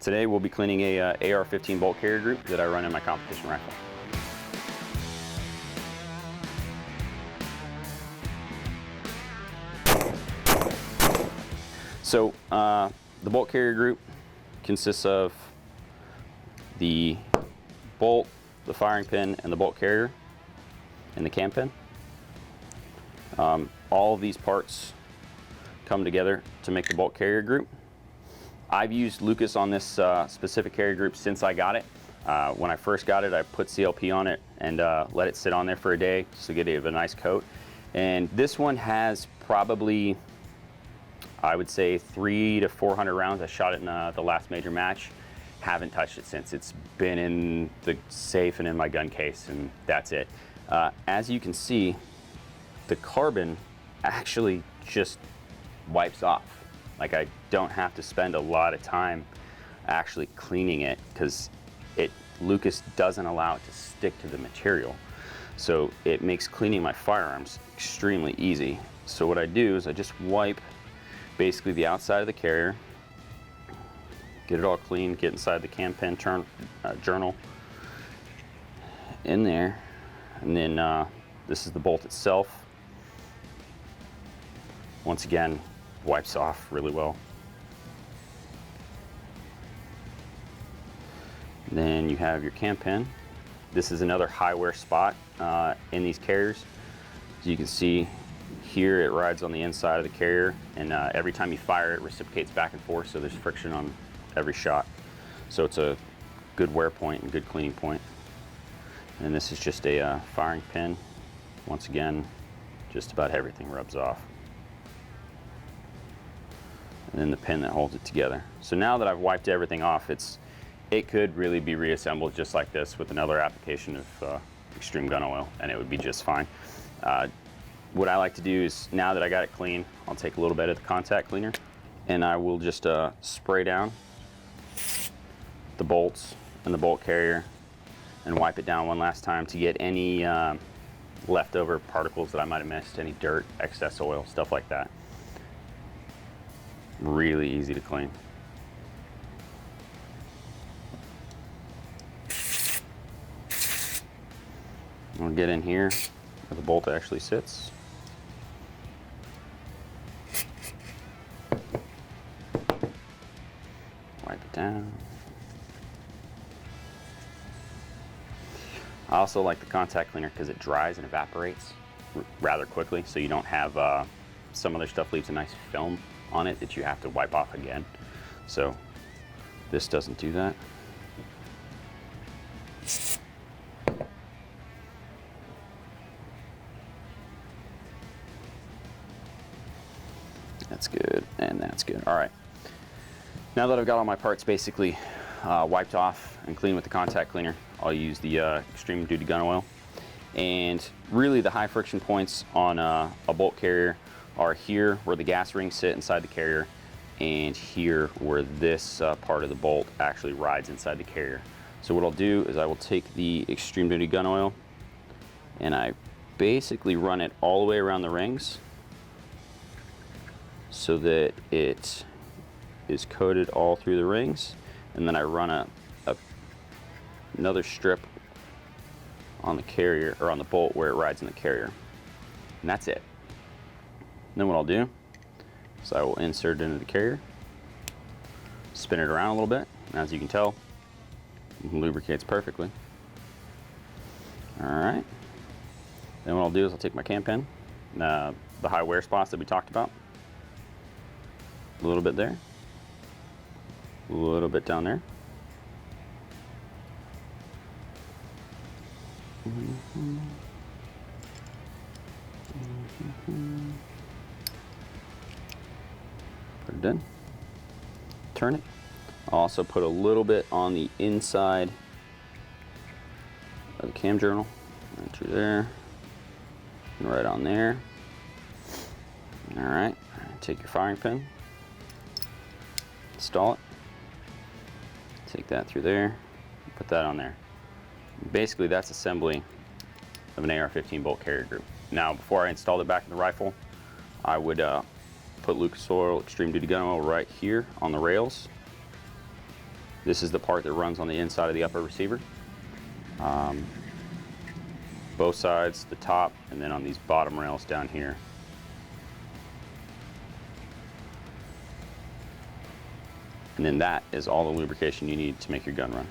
Today we'll be cleaning a AR15 bolt carrier group that I run in my competition rifle. So the bolt carrier group consists of the bolt, the firing pin, and the bolt carrier, and the cam pin. All of these parts come together to make the bolt carrier group. I've used Lucas on this specific carrier group since I got it. When I first got it, I put CLP on it and let it sit on there for a day just to get it a nice coat. And this one has probably, I would say, 300 to 400 rounds. I shot it in the last major match. Haven't touched it since. It's been in the safe and in my gun case, and that's it. As you can see, the carbon actually just wipes off. Like, I don't have to spend a lot of time actually cleaning it because Lucas doesn't allow it to stick to the material. So it makes cleaning my firearms extremely easy. So what I do is I just wipe basically the outside of the carrier, get it all clean, get inside the cam pen journal in there, and then this is the bolt itself. Once again, wipes off really well. And then you have your cam pin. This is another high wear spot in these carriers. As you can see here, it rides on the inside of the carrier, and every time you fire it reciprocates back and forth, so there's friction on every shot. So it's a good wear point and good cleaning point. And this is just a firing pin. Once again, just about everything rubs off. And then the pin that holds it together. So now that I've wiped everything off, it could really be reassembled just like this with another application of extreme gun oil, and it would be just fine. What I like to do is, now that I got it clean, I'll take a little bit of the contact cleaner and I will just spray down the bolts and the bolt carrier and wipe it down one last time to get any leftover particles that I might have missed, any dirt, excess oil, stuff like that. Really easy to clean. I'll get in here where the bolt actually sits. Wipe it down. I also like the contact cleaner because it dries and evaporates rather quickly, so you don't have some other stuff leaves a nice film on it that you have to wipe off again. So this doesn't do that. That's good, and that's good. All right. Now that I've got all my parts basically wiped off and cleaned with the contact cleaner, I'll use the extreme duty gun oil. And really the high friction points on a bolt carrier are here where the gas rings sit inside the carrier, and here where this part of the bolt actually rides inside the carrier. So what I'll do is I will take the extreme duty gun oil and I basically run it all the way around the rings so that it is coated all through the rings, and then I run another strip on the carrier, or on the bolt where it rides in the carrier, and that's it. Then what I'll do is I will insert it into the carrier, spin it around a little bit, and as you can tell, it lubricates perfectly. All right. Then what I'll do is I'll take my cam pin, the high wear spots that we talked about, a little bit there, a little bit down there. Put it in, turn it. I'll also put a little bit on the inside of the cam journal, right through there, and right on there. All right, take your firing pin, install it, take that through there, put that on there. Basically, that's assembly of an AR15 bolt carrier group. Now, before I installed it back in the rifle, I would put Lucas Oil Extreme Duty Gun Oil right here on the rails, This is the part that runs on the inside of the upper receiver. Both sides, the top, and then on these bottom rails down here. And then that is all the lubrication you need to make your gun run.